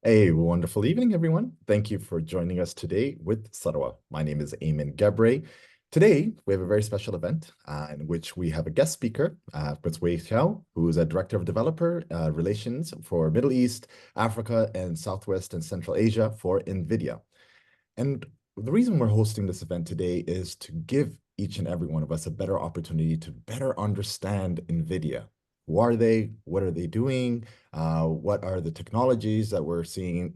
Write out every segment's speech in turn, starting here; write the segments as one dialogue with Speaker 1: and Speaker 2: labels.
Speaker 1: A wonderful evening, everyone. Thank you for joining us today with Sarwa. My name is Ghebre. Today, we have a very special event in which we have a guest speaker, Prince Wei Xiao, who is a Director of Developer Relations for Middle East, Africa, and Southwest and Central Asia for NVIDIA. And the reason we're hosting this event today is to give each and every one of us a better opportunity to better understand NVIDIA. Who are they? What are they doing? What are the technologies that we're seeing,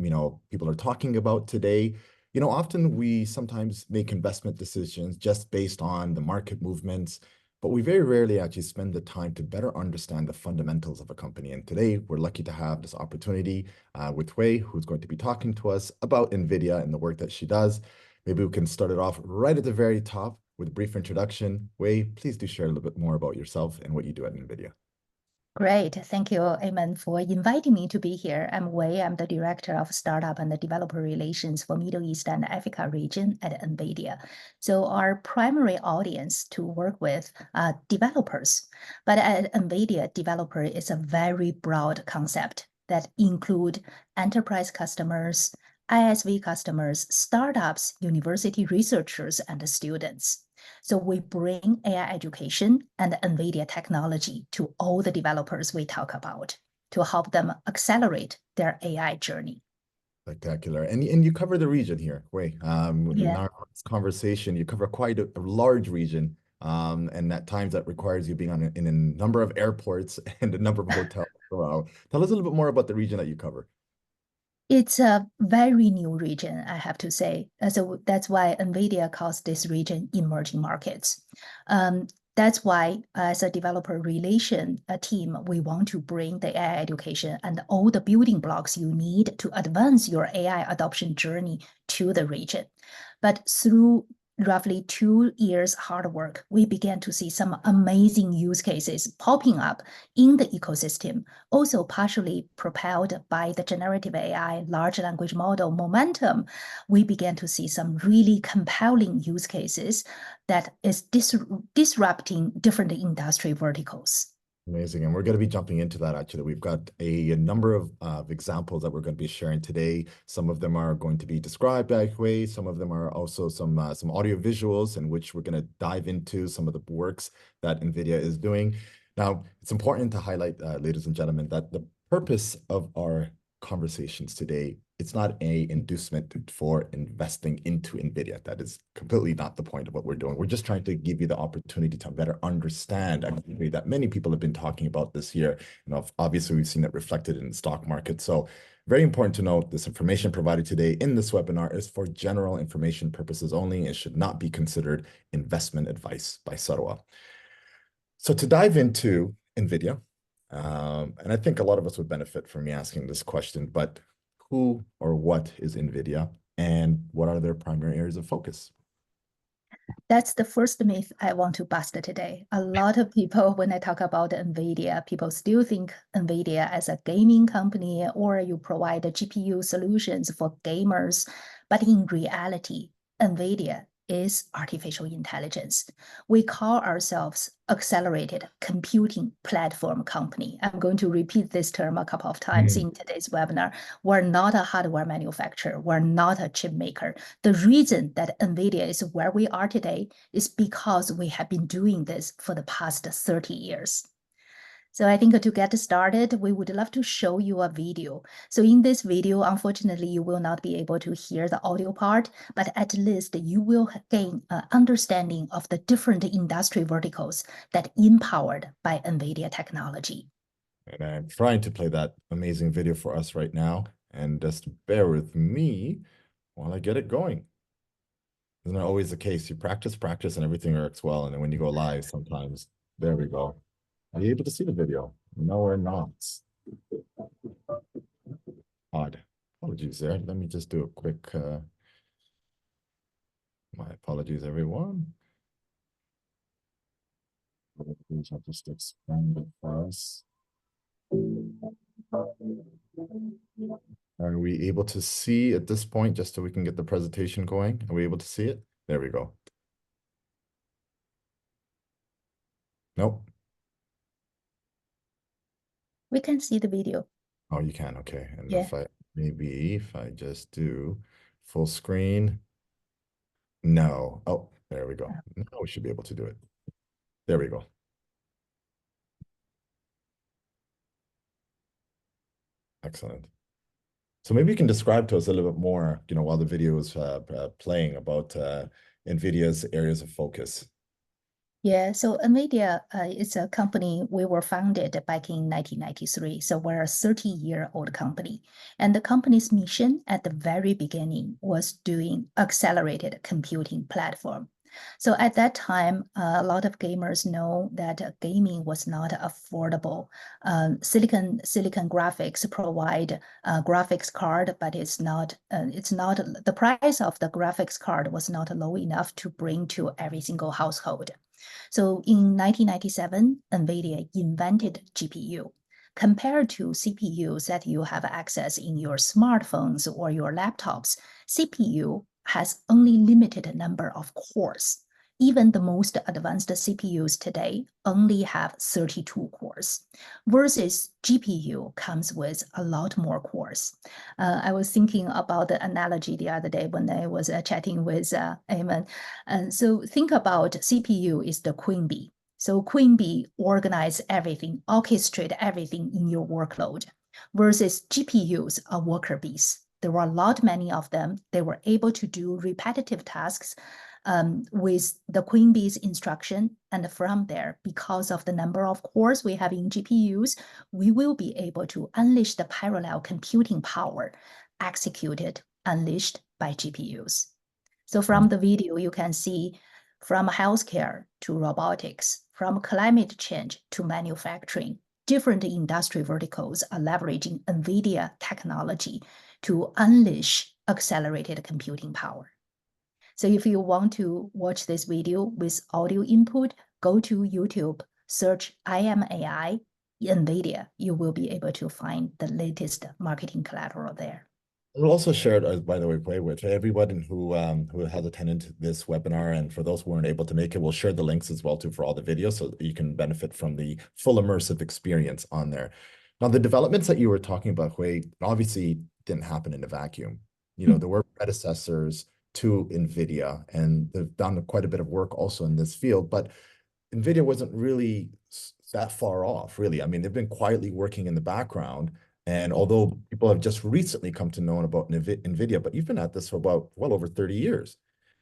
Speaker 1: people are talking about today? Often we sometimes make investment decisions just based on the market movements, but we very rarely actually spend the time to better understand the fundamentals of a company. And today we're lucky to have this opportunity with Wei, who's going to be talking to us about NVIDIA and the work that she does. Maybe we can start it off right at the very top with a brief introduction. Wei, please do share a little bit more about yourself and what you do at NVIDIA.
Speaker 2: Great. Thank you, Eamon, for inviting me to be here. I'm Wei. I'm the Director of Startup and Developer Relations for Middle East and Africa region at NVIDIA. So our primary audience to work with are developers. But at NVIDIA, developer is a very broad concept that include enterprise customers, ISV customers, startups, university researchers, and students. So we bring AI education and NVIDIA technology to all the developers we talk about to help them accelerate their AI journey.
Speaker 1: Spectacular. And you cover the region here, Wei. In our conversation, you cover quite a large region. And at times that requires you being in a number of airports and a number of hotels. Wow. Tell us a little bit more about the region that you cover.
Speaker 2: It's a very new region, I have to say. So that's why NVIDIA calls this region emerging markets. That's why, as a developer relation team, we want to bring the AI education and all the building blocks you need to advance your AI adoption journey to the region. But through roughly 2 years hard work, we began to see some amazing use cases popping up in the ecosystem, also partially propelled by the generative AI large language model momentum. We began to see some really compelling use cases that is disrupting different industry verticals.
Speaker 1: Amazing. And we're going to be jumping into that actually. We've got a number of examples that we're going to be sharing today. Some of them are going to be described that way. Some of them are also some audio visuals in which we're going to dive into some of the works that NVIDIA is doing. Now, it's important to highlight, ladies and gentlemen, that the purpose of our conversations today, it's not an inducement for investing into NVIDIA. That is completely not the point of what we're doing. We're just trying to give you the opportunity to better understand a way that many people have been talking about this year. Obviously, we've seen it reflected in the stock market. So very important to note, this information provided today in this webinar is for general information purposes only and should not be considered investment advice by Sarwa. So to dive into NVIDIA, and I think a lot of us would benefit from me asking this question, but who or what is NVIDIA and what are their primary areas of focus?
Speaker 2: That's the first myth I want to bust today. A lot of people, when I talk about NVIDIA, people still think NVIDIA as a gaming company or you provide GPU solutions for gamers. But in reality, NVIDIA is artificial intelligence. We call ourselves accelerated computing platform company. I'm going to repeat this term a couple of times in today's webinar. We're not a hardware manufacturer. We're not a chip maker. The reason that NVIDIA is where we are today is because we have been doing this for the past 30 years. So I think to get started, we would love to show you a video. So in this video, unfortunately, you will not be able to hear the audio part, but at least you will gain an understanding of the different industry verticals that empowered by NVIDIA technology.
Speaker 1: And I'm trying to play that amazing video for us right now. And just bear with me while I get it going. Isn't that always the case? You practice, and everything works well. And then when you go live, sometimes, there we go. Are you able to see the video? No, we're not. Odd. Apologies there. Let me just do a quick, my apologies, everyone. Please, I'll just expand it for us. Are we able to see at this point, just so we can get the presentation going? Are we able to see it? There we go. Nope.
Speaker 2: We can see the video.
Speaker 1: Oh, you can. Okay. And
Speaker 2: Yeah.
Speaker 1: if I maybe if I just do full screen. No. Oh, there we go. Now we should be able to do it. There we go. Excellent. So maybe you can describe to us a little bit more, while the video is playing about NVIDIA's areas of focus.
Speaker 2: Yeah, so NVIDIA is a company we were founded back in 1993. So we're a 30-year-old company. And the company's mission at the very beginning was doing accelerated computing platform. So at that time, a lot of gamers know that gaming was not affordable. Silicon graphics provide a graphics card, but it's not the price of the graphics card was not low enough to bring to every single household. So in 1997, NVIDIA invented GPU. Compared to CPUs that you have access in your smartphones or your laptops, CPU has only limited number of cores. Even the most advanced CPUs today only have 32 cores, versus GPU comes with a lot more cores. I was thinking about the analogy the other day when I was chatting with Eamon. So think about CPU is the queen bee. So queen bee organize everything, orchestrate everything in your workload, versus GPUs are worker bees. There were many of them. They were able to do repetitive tasks with the queen bee's instruction. And from there, because of the number of cores we have in GPUs, we will be able to unleash the parallel computing power executed, unleashed by GPUs. So from the video, you can see from healthcare to robotics, from climate change to manufacturing, different industry verticals are leveraging NVIDIA technology to unleash accelerated computing power. So if you want to watch this video with audio input, go to YouTube, search I am AI, NVIDIA. You will be able to find the latest marketing collateral there.
Speaker 1: We'll also share it, by the way, with everyone who has attended this webinar, and for those who weren't able to make it, we'll share the links as well too for all the videos so that you can benefit from the full immersive experience on there. Now, the developments that you were talking about, Wei, obviously didn't happen in a vacuum. There were predecessors to NVIDIA, and they've done quite a bit of work also in this field, but NVIDIA wasn't really that far off, really. I mean, they've been quietly working in the background. And although people have just recently come to know about NVIDIA, but you've been at this for about well over 30 years.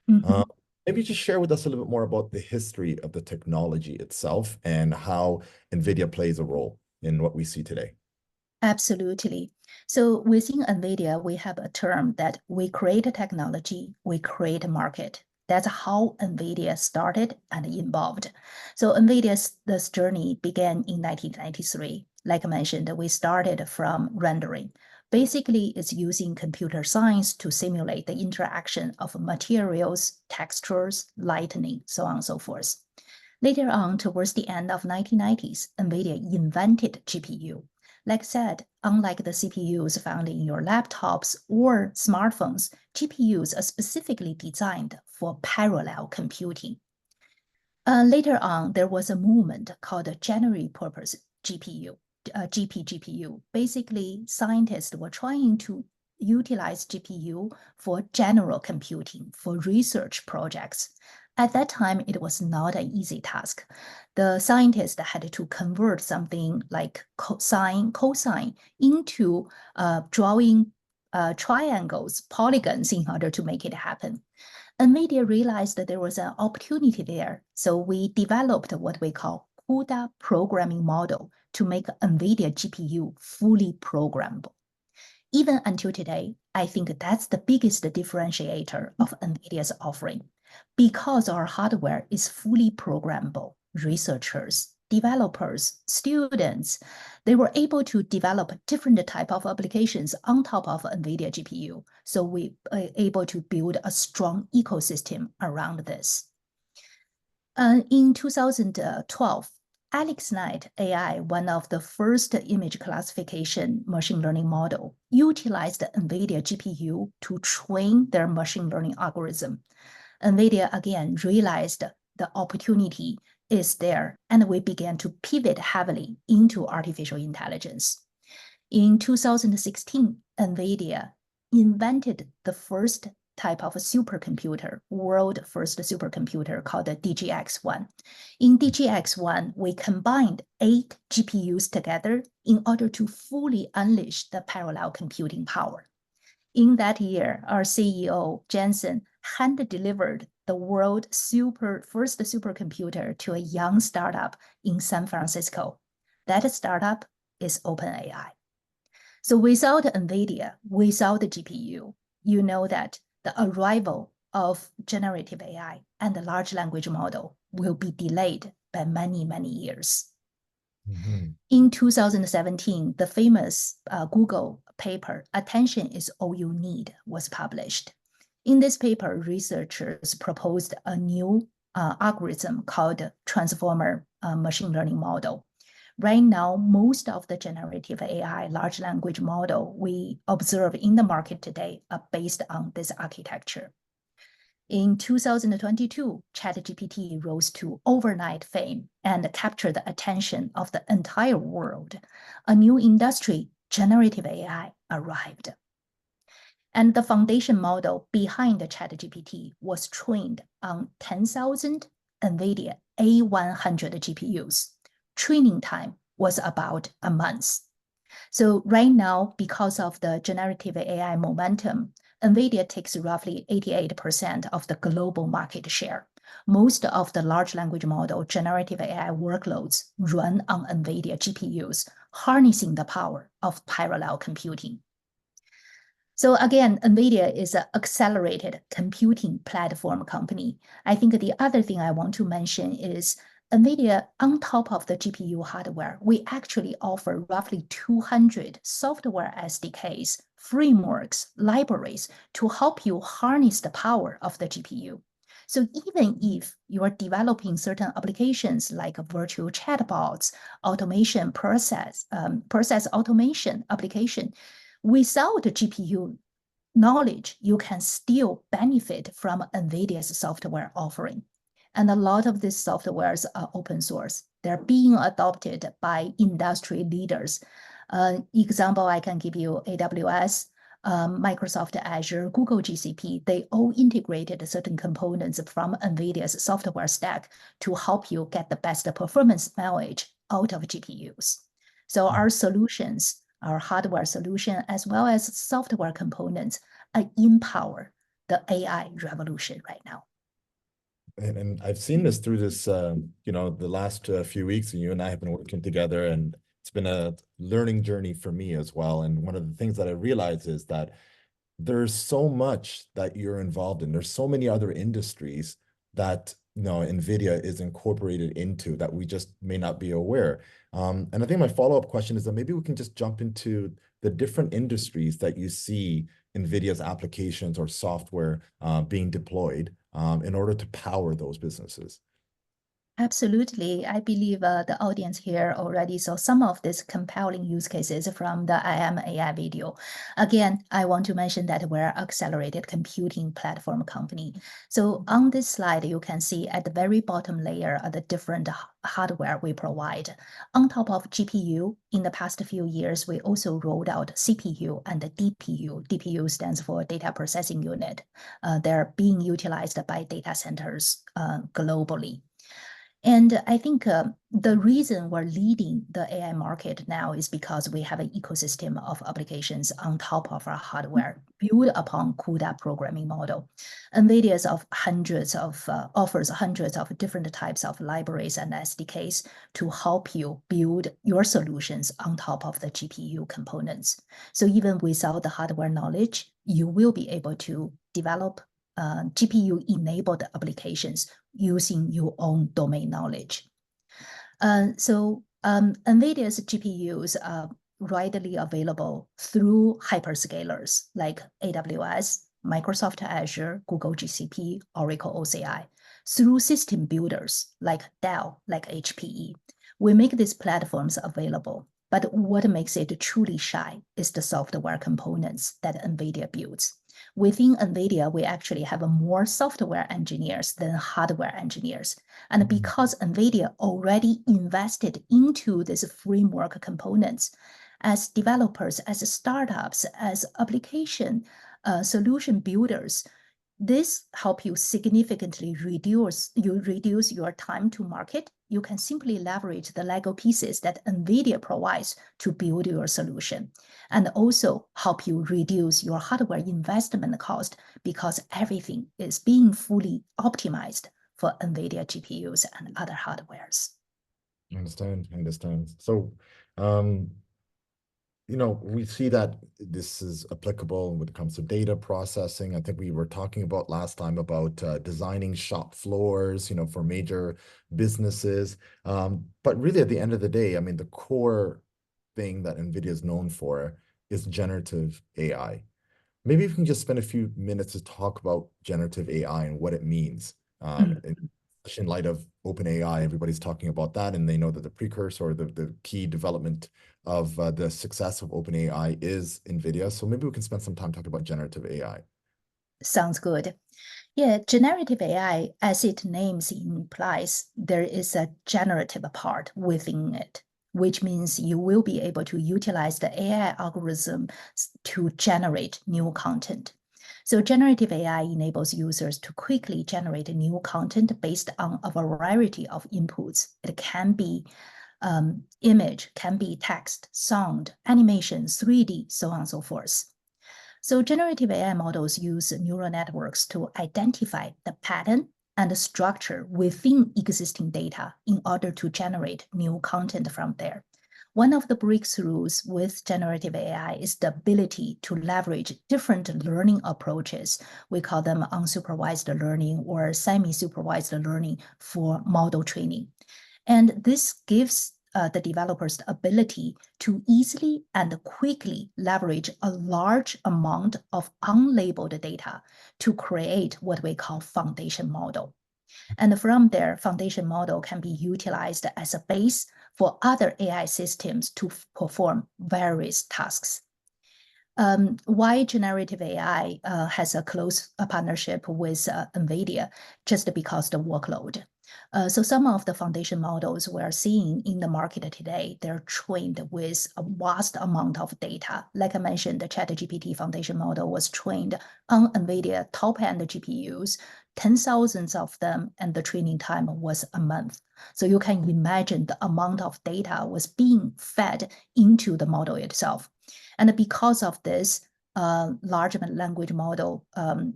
Speaker 1: Maybe just share with us a little bit more about the history of the technology itself and how NVIDIA plays a role in what we see today.
Speaker 2: Absolutely. So within NVIDIA, we have a term that we create a technology, we create a market. That's how NVIDIA started and evolved. So NVIDIA's journey began in 1993. Like I mentioned, we started from rendering. Basically, it's using computer science to simulate the interaction of materials, textures, lighting, so on and so forth. Later on, towards the end of 1990s, NVIDIA invented GPU. Like I said, unlike the CPUs found in your laptops or smartphones, GPUs are specifically designed for parallel computing. Later on, there was a movement called general purpose GPU, GPGPU. Basically, scientists were trying to utilize GPU for general computing, for research projects. At that time, it was not an easy task. The scientists had to convert something like cosine into drawing triangles, polygons in order to make it happen. NVIDIA realized that there was an opportunity there, so we developed what we call CUDA programming model to make NVIDIA GPU fully programmable. Even until today, I think that's the biggest differentiator of NVIDIA's offering. Because our hardware is fully programmable, researchers, developers, students, they were able to develop different type of applications on top of NVIDIA GPU. So we are able to build a strong ecosystem around this. In 2012, AlexNet AI, one of the first image classification machine learning model, utilized NVIDIA GPU to train their machine learning algorithm. NVIDIA again realized the opportunity is there, and we began to pivot heavily into artificial intelligence. In 2016, NVIDIA invented the first type of a supercomputer, world first supercomputer called the DGX-1. In DGX-1, we combined 8 GPUs together in order to fully unleash the parallel computing power. In that year, our CEO, Jensen, hand-delivered the world's first supercomputer to a young startup in San Francisco. That startup is OpenAI. So without NVIDIA, without the GPU, you know that the arrival of generative AI and the large language model will be delayed by many, many years.
Speaker 1: Mm-hmm.
Speaker 2: In 2017, the famous Google paper, Attention is All You Need, was published. In this paper, researchers proposed a new algorithm called transformer machine learning model. Right now, most of the generative AI large language model we observe in the market today are based on this architecture. In 2022, ChatGPT rose to overnight fame and captured the attention of the entire world. A new industry, generative AI, arrived. And the foundation model behind the ChatGPT was trained on 10,000 NVIDIA A100 GPUs. Training time was about a month. So right now, because of the generative AI momentum, NVIDIA takes roughly 88% of the global market share. Most of the large language model generative AI workloads run on NVIDIA GPUs, harnessing the power of parallel computing. So again, NVIDIA is an accelerated computing platform company. I think the other thing I want to mention is NVIDIA, on top of the GPU hardware, we actually offer roughly 200 software SDKs, frameworks, libraries to help you harness the power of the GPU. So even if you are developing certain applications like virtual chatbots, automation process automation application, without the GPU knowledge, you can still benefit from NVIDIA's software offering. And a lot of these softwares are open source. They're being adopted by industry leaders. Example, I can give you AWS, Microsoft Azure, Google GCP. They all integrated certain components from NVIDIA's software stack to help you get the best performance mileage out of GPUs. So our solutions, our hardware solution, as well as software components, empower the AI revolution right now.
Speaker 1: And I've seen this through this, the last few weeks, and you and I have been working together, and it's been a learning journey for me as well. And one of the things that I realized is that there's so much that you're involved in. There's so many other industries that NVIDIA is incorporated into that we just may not be aware. And I think my follow-up question is that maybe we can just jump into the different industries that you see NVIDIA's applications or software being deployed in order to power those businesses.
Speaker 2: Absolutely. I believe the audience here already saw some of these compelling use cases from the I Am AI video. Again, I want to mention that we're an accelerated computing platform company. So on this slide, you can see at the very bottom layer are the different hardware we provide. On top of GPU, in the past few years, we also rolled out CPU and the DPU. DPU stands for data processing unit. They're being utilized by data centers globally. And I think the reason we're leading the AI market now is because we have an ecosystem of applications on top of our hardware built upon CUDA programming model. NVIDIA offers hundreds of different types of libraries and SDKs to help you build your solutions on top of the GPU components. So even without the hardware knowledge, you will be able to develop GPU-enabled applications using your own domain knowledge. NVIDIA's GPUs are widely available through hyperscalers like AWS, Microsoft Azure, Google GCP, Oracle OCI, through system builders like Dell, like HPE. We make these platforms available, but what makes it truly shine is the software components that NVIDIA builds. Within NVIDIA, we actually have more software engineers than hardware engineers. And because NVIDIA already invested into these framework components, as developers, as startups, as application solution builders. This help you significantly reduce your time to market. You can simply leverage the Lego pieces that NVIDIA provides to build your solution, and also help you reduce your hardware investment cost because everything is being fully optimized for NVIDIA GPUs and other hardwares.
Speaker 1: I understand. So, um, we see that this is applicable when it comes to data processing. I think we were talking about last time about designing shop floors, for major businesses. But really, at the end of the day, I mean, the core thing that NVIDIA is known for is generative AI. Maybe if we can just spend a few minutes to talk about generative AI and what it means. Especially in light of OpenAI, everybody's talking about that, and they know that the precursor or the key development of the success of OpenAI is NVIDIA. So maybe we can spend some time talking about generative AI.
Speaker 2: Sounds good. Yeah, generative AI, as its name implies, there is a generative part within it, which means you will be able to utilize the AI algorithm to generate new content. So generative AI enables users to quickly generate new content based on a variety of inputs. It can be image, can be text, sound, animation, 3D, so on and so forth. So generative AI models use neural networks to identify the pattern and the structure within existing data in order to generate new content from there. One of the breakthroughs with generative AI is the ability to leverage different learning approaches. We call them unsupervised learning or semi-supervised learning for model training. And this gives the developers the ability to easily and quickly leverage a large amount of unlabeled data to create what we call foundation model. And from there, foundation model can be utilized as a base for other AI systems to perform various tasks. Why generative AI has a close partnership with NVIDIA, just because the workload. So some of the foundation models we are seeing in the market today, they're trained with a vast amount of data. Like I mentioned, the ChatGPT foundation model was trained on NVIDIA top-end GPUs, 10,000 of them, and the training time was a month. So you can imagine the amount of data was being fed into the model itself. And because of this large language model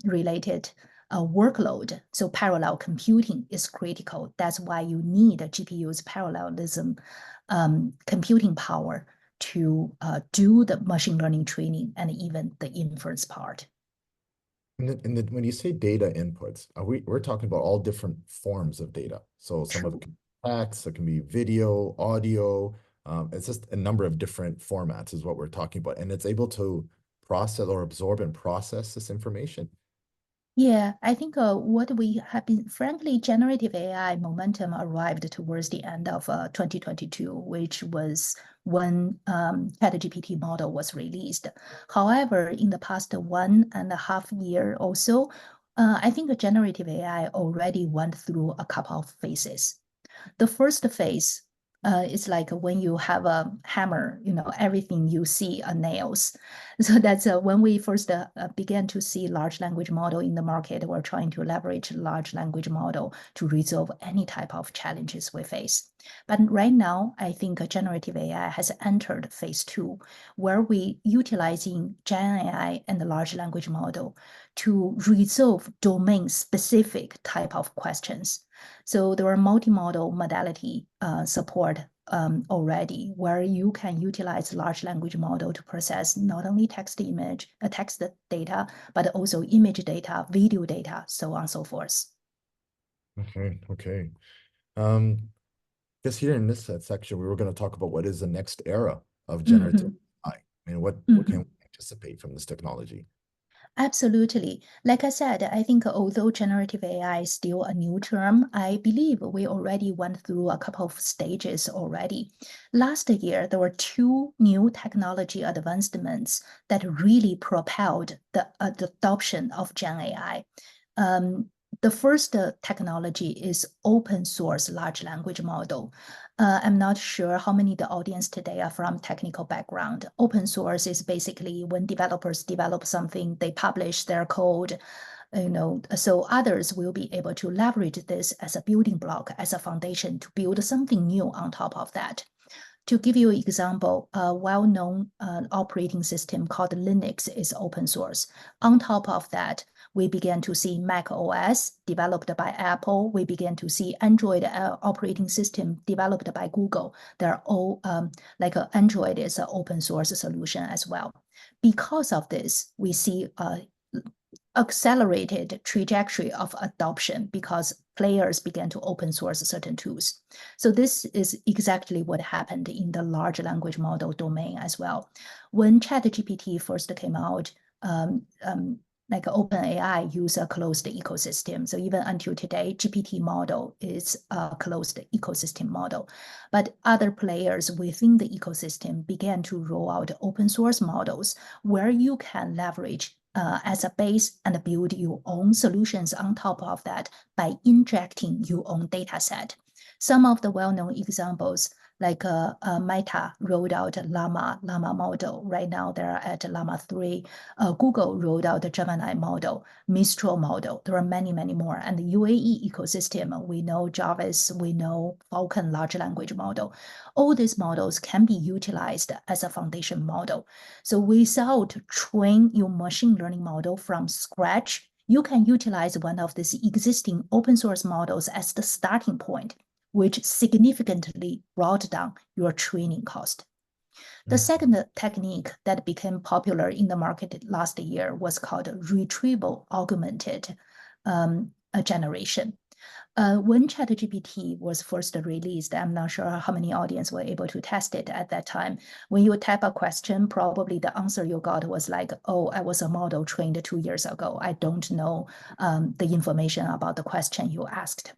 Speaker 2: related workload, so parallel computing is critical. That's why you need a GPU's parallelism computing power to do the machine learning training and even the inference part.
Speaker 1: And when you say data inputs, we're talking about all different forms of data. So some of it can be text, it can be video, audio. It's just a number of different formats is what we're talking about. And it's able to process or absorb and process this information.
Speaker 2: Yeah, I think what we have been, frankly, generative AI momentum arrived towards the end of 2022, which was when ChatGPT model was released. However, in the past 1.5 years or so, I think generative AI already went through a couple of phases. The first phase is like when you have a hammer, everything you see are nails. So that's when we first began to see large language model in the market. We're trying to leverage large language model to resolve any type of challenges we face. But right now, I think generative AI has entered phase 2, where we utilizing Gen AI and the large language model to resolve domain-specific type of questions. So there are multimodal modality support already, where you can utilize large language model to process not only text data, but also image data, video data, so on and so forth.
Speaker 1: Okay. Guess here in this section, we were going to talk about what is the next era of generative AI. I mean, what can we anticipate from this technology?
Speaker 2: Absolutely. Like I said, I think although generative AI is still a new term, I believe we already went through a couple of stages already. Last year, there were 2 new technology advancements that really propelled the adoption of Gen AI. the first technology is open source large language model. I'm not sure how many of the audience today are from technical background. Open source is basically when developers develop something, they publish their code, so others will be able to leverage this as a building block, as a foundation to build something new on top of that. To give you an example, a well-known operating system called Linux is open source. On top of that, we began to see Mac OS developed by Apple. We began to see Android operating system developed by Google. They're all like Android is an open source solution as well. Because of this, we see accelerated trajectory of adoption because players began to open source certain tools. So this is exactly what happened in the large language model domain as well. When ChatGPT first came out, like OpenAI use a closed ecosystem. So even until today, GPT model is a closed ecosystem model. But other players within the ecosystem began to roll out open source models where you can leverage as a base and build your own solutions on top of that by injecting your own data set. Some of the well-known examples, like Meta rolled out Llama model. Right now, they're at Llama 3. Google rolled out the Gemini model, Mistral model. There are many, many more. And the UAE ecosystem, we know Jarvis, we know Falcon large language model. All these models can be utilized as a foundation model. So without train your machine learning model from scratch, you can utilize one of these existing open source models as the starting point, which significantly brought down your training cost. The second technique that became popular in the market last year was called retrieval augmented generation. When ChatGPT was first released, I'm not sure how many audience were able to test it at that time. When you type a question, probably the answer you got was like, oh, I was a model trained 2 years ago. I don't know the information about the question you asked.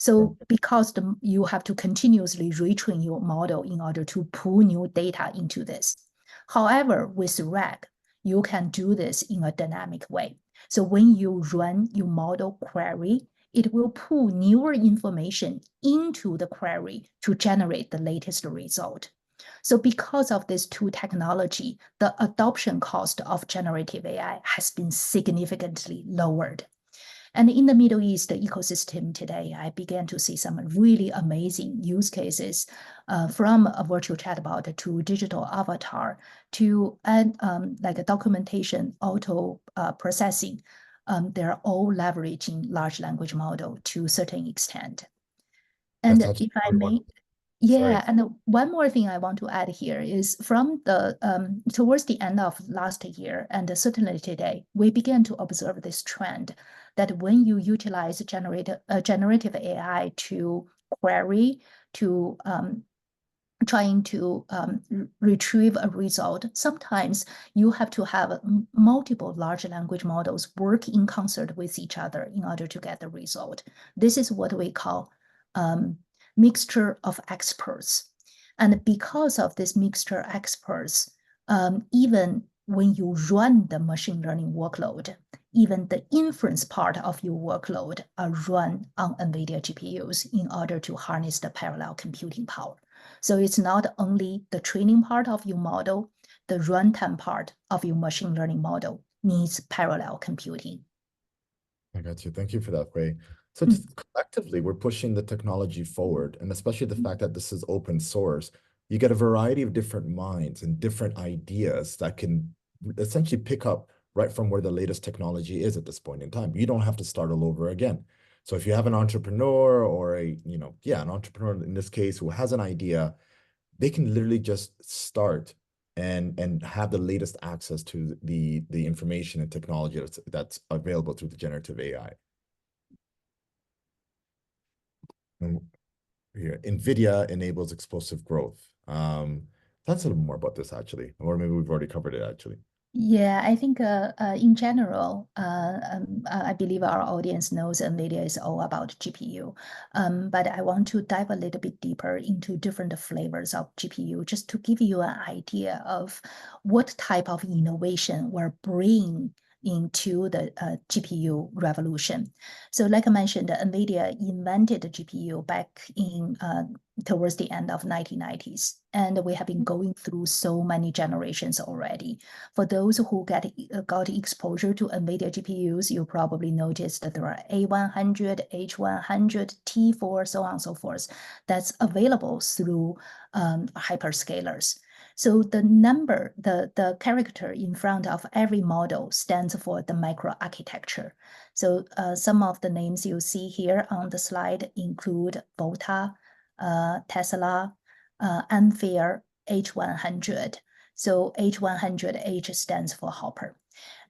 Speaker 2: So because you have to continuously retrain your model in order to pull new data into this. However, with RAG, you can do this in a dynamic way. So when you run your model query, it will pull newer information into the query to generate the latest result. So because of these two technology, the adoption cost of generative AI has been significantly lowered. And in the Middle East ecosystem today, I began to see some really amazing use cases from a virtual chatbot to digital avatar to like a documentation auto processing. They're all leveraging large language model to a certain extent. And
Speaker 1: That's
Speaker 2: if I
Speaker 1: actually
Speaker 2: may,
Speaker 1: sorry.
Speaker 2: yeah, and one more thing I want to add here is from the towards the end of last year and certainly today, we began to observe this trend that when you utilize generative AI to query, to trying to retrieve a result, sometimes you have to have multiple large language models work in concert with each other in order to get the result. This is what we call mixture of experts. And because of this mixture experts, even when you run the machine learning workload, even the inference part of your workload are run on NVIDIA GPUs in order to harness the parallel computing power. So it's not only the training part of your model, the runtime part of your machine learning model needs parallel computing.
Speaker 1: I got you. Thank you for that, Wei. So just collectively, we're pushing the technology forward, and especially the fact that this is open source, you get a variety of different minds and different ideas that can essentially pick up right from where the latest technology is at this point in time. You don't have to start all over again. So if you have an entrepreneur or an entrepreneur in this case who has an idea, they can literally just start and have the latest access to the information and technology that's available through the generative AI. And here, NVIDIA enables explosive growth. That's a little more about this actually, or maybe we've already covered it actually.
Speaker 2: Yeah, I think in general, I believe our audience knows NVIDIA is all about GPU. But I want to dive a little bit deeper into different flavors of GPU just to give you an idea of what type of innovation we're bringing into the GPU revolution. So like I mentioned, NVIDIA invented the GPU back in towards the end of 1990s. And we have been going through so many generations already. For those who got exposure to NVIDIA GPUs, you probably noticed that there are A100, H100, T4, so on and so forth, that's available through hyperscalers. So the number, the character in front of every model stands for the microarchitecture. So some of the names you see here on the slide include Volta, Tesla, Ampere, H100. So H100, H stands for Hopper.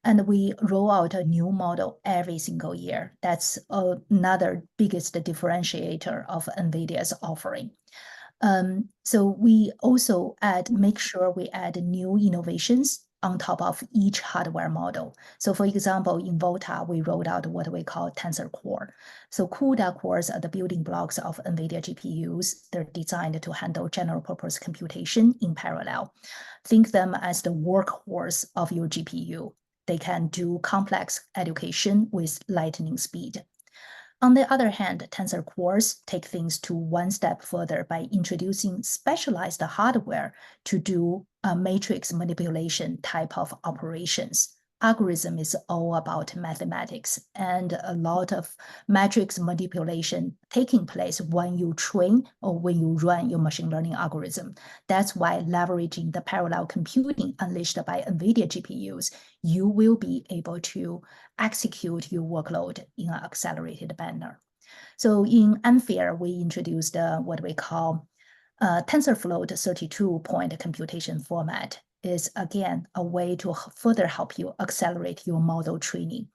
Speaker 2: And we roll out a new model every single year. That's another biggest differentiator of NVIDIA's offering. So we also make sure we add new innovations on top of each hardware model. So for example, in Volta, we rolled out what we call Tensor Core. So CUDA cores are the building blocks of NVIDIA GPUs. They're designed to handle general purpose computation in parallel. Think them as the workhorse of your GPU. They can do complex education with lightning speed. On the other hand, tensor cores take things to one step further by introducing specialized hardware to do matrix manipulation type of operations. Algorithm is all about mathematics, and a lot of matrix manipulation taking place when you train or when you run your machine learning algorithm. That's why leveraging the parallel computing unleashed by NVIDIA GPUs, you will be able to execute your workload in an accelerated manner. So in Ampere, we introduced what we call TensorFlow 32-point computation format. Is again a way to further help you accelerate your model training.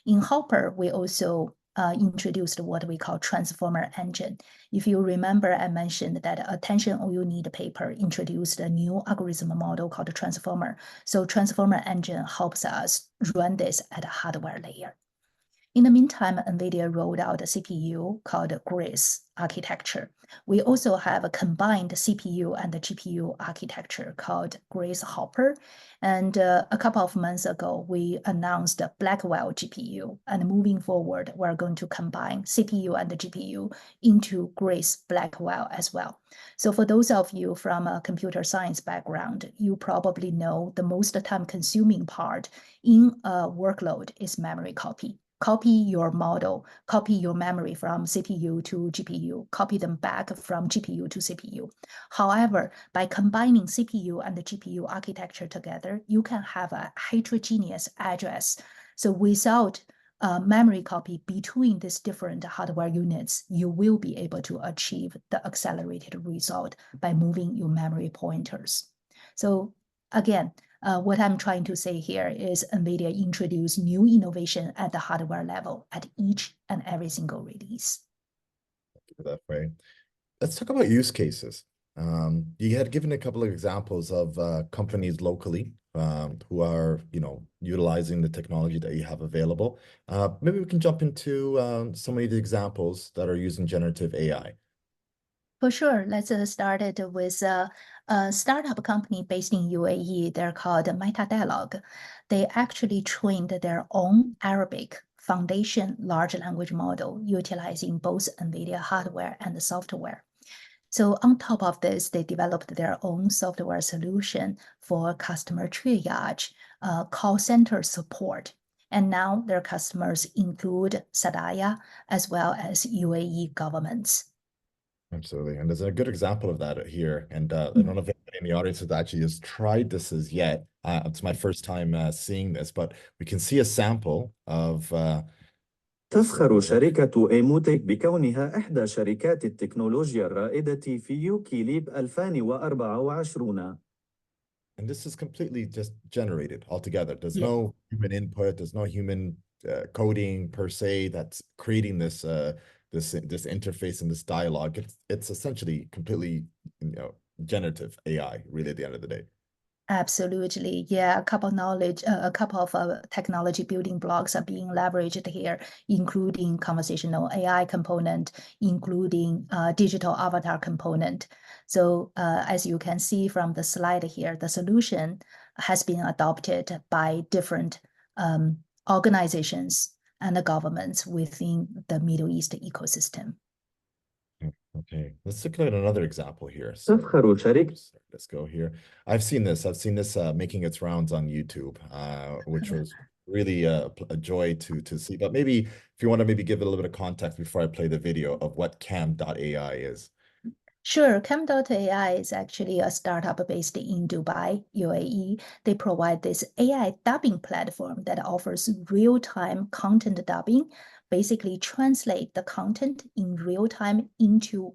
Speaker 2: In Hopper, we also introduced what we call transformer engine. If you remember, I mentioned that Attention All You Need paper introduced a new algorithm model called transformer. So transformer engine helps us run this at a hardware layer. In the meantime, NVIDIA rolled out a CPU called Grace architecture. We also have a combined CPU and GPU architecture called Grace Hopper. And a couple of months ago, we announced Blackwell GPU. And moving forward, we're going to combine CPU and the GPU into Grace Blackwell as well. So for those of you from a computer science background, you probably know the most time-consuming part in a workload is memory copy. Copy your model, copy your memory from CPU to GPU, copy them back from GPU to CPU. However, by combining CPU and the GPU architecture together, you can have a heterogeneous address. So without memory copy between these different hardware units, you will be able to achieve the accelerated result by moving your memory pointers. So again, what I'm trying to say here is NVIDIA introduced new innovation at the hardware level at each and every single release.
Speaker 1: That way. Let's talk about use cases. You had given a couple of examples of companies locally who are, utilizing the technology that you have available. Maybe we can jump into some of the examples that are using generative AI.
Speaker 2: For sure. Let's start it with a startup company based in UAE. They're called MetaDialogue. They actually trained their own Arabic foundation large language model utilizing both NVIDIA hardware and software. So on top of this, they developed their own software solution for customer triage, call center support. And now their customers include Sadaya as well as UAE governments.
Speaker 1: Absolutely. And there's a good example of that here. And I don't know if anybody in the audience has actually just tried this as yet. It's my first time seeing this, but we can see a sample of
Speaker 3: تفخر شركة إيموتك بكونها إحدى شركات التكنولوجيا الرائدة في يوكي ليب 2024.
Speaker 1: And this is completely just generated altogether. There's no human input. There's no human coding per se that's creating this this interface and this dialogue. It's essentially completely generative AI, really, at the end of the day.
Speaker 2: Absolutely. Yeah, a couple of technology building blocks are being leveraged here, including conversational AI component, including digital avatar component. So as you can see from the slide here, the solution has been adopted by different organizations and the governments within the Middle East ecosystem.
Speaker 1: Okay, let's look at another example here.
Speaker 3: تفخر شركة
Speaker 1: Let's go here. I've seen this making its rounds on YouTube, which was really a joy to see. But maybe if you want to maybe give it a little bit of context before I play the video of what Cam.ai is.
Speaker 2: Sure, Cam.ai is actually a startup based in Dubai, UAE. They provide this AI dubbing platform that offers real-time content dubbing, basically translate the content in real time into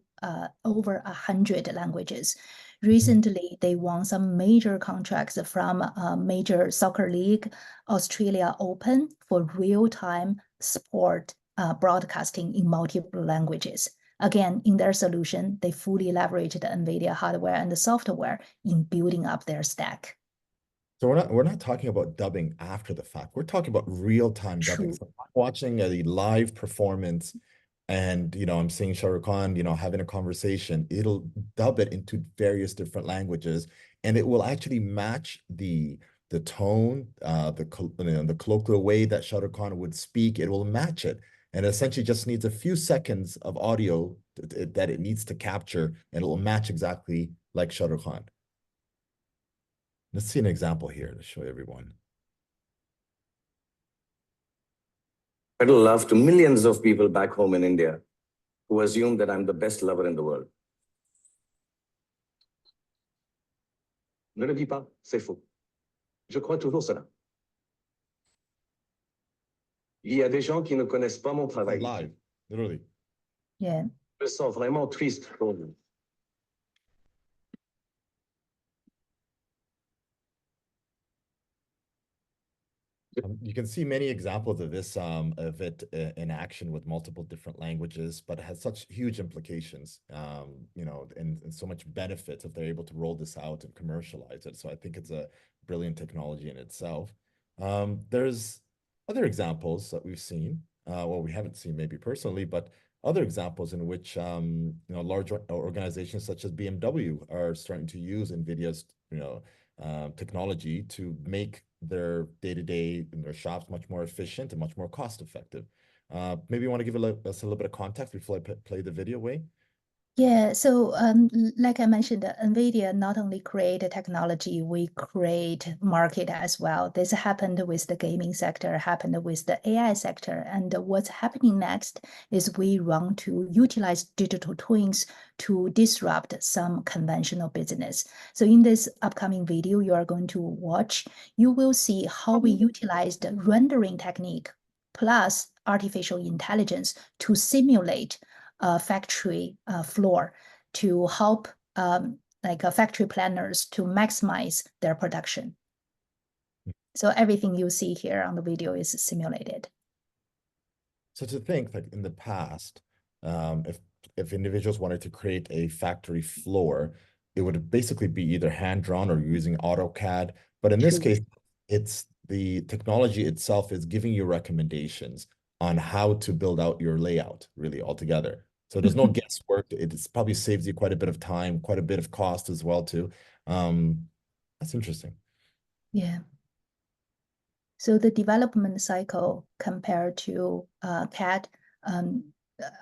Speaker 2: over 100 languages. Recently, they won some major contracts from a major soccer league, Australia Open, for real-time sport broadcasting in multiple languages. Again, in their solution, they fully leverage the NVIDIA hardware and the software in building up their stack.
Speaker 1: So we're not talking about dubbing after the fact. We're talking about real-time dubbing.
Speaker 2: True.
Speaker 1: So I'm watching a live performance and I'm seeing Shah Rukh Khan, having a conversation. It'll dub it into various different languages, and it will actually match the tone, the colloquial way that Shah Rukh Khan would speak. It will match it. And it essentially just needs a few seconds of audio that it needs to capture, and it will match exactly like Shah Rukh Khan. Let's see an example here to show everyone.
Speaker 4: I'd love to millions of people back home in India who assume that I'm the best lover in the world. Ne le dis pas, c'est faux. Je crois toujours cela. Il y a des gens qui ne connaissent pas mon travail.
Speaker 1: Live, literally.
Speaker 2: Yeah.
Speaker 4: Je me sens vraiment triste pour vous.
Speaker 1: You can see many examples of this of it in action with multiple different languages, but it has such huge implications, and so much benefits if they're able to roll this out and commercialize it. So I think it's a brilliant technology in itself. There's other examples that we've seen, well, we haven't seen maybe personally, but other examples in which large organizations such as BMW are starting to use NVIDIA's technology to make their day-to-day in their shops much more efficient and much more cost-effective. Maybe you want to give us a little bit of context before I play the video, Wei?
Speaker 2: Yeah, so like I mentioned, NVIDIA not only create technology, we create market as well. This happened with the gaming sector, happened with the AI sector. And what's happening next is we want to utilize digital twins to disrupt some conventional business. So in this upcoming video you are going to watch, you will see how we utilized rendering technique plus artificial intelligence to simulate a factory floor to help factory planners to maximize their production. So everything you see here on the video is simulated.
Speaker 1: So to think that in the past, if individuals wanted to create a factory floor, it would basically be either hand-drawn or using AutoCAD. But in this case, it's the technology itself is giving you recommendations on how to build out your layout really altogether. So there's no guesswork. It probably saves you quite a bit of time, quite a bit of cost as well too. That's interesting.
Speaker 2: Yeah. So the development cycle compared to CAD,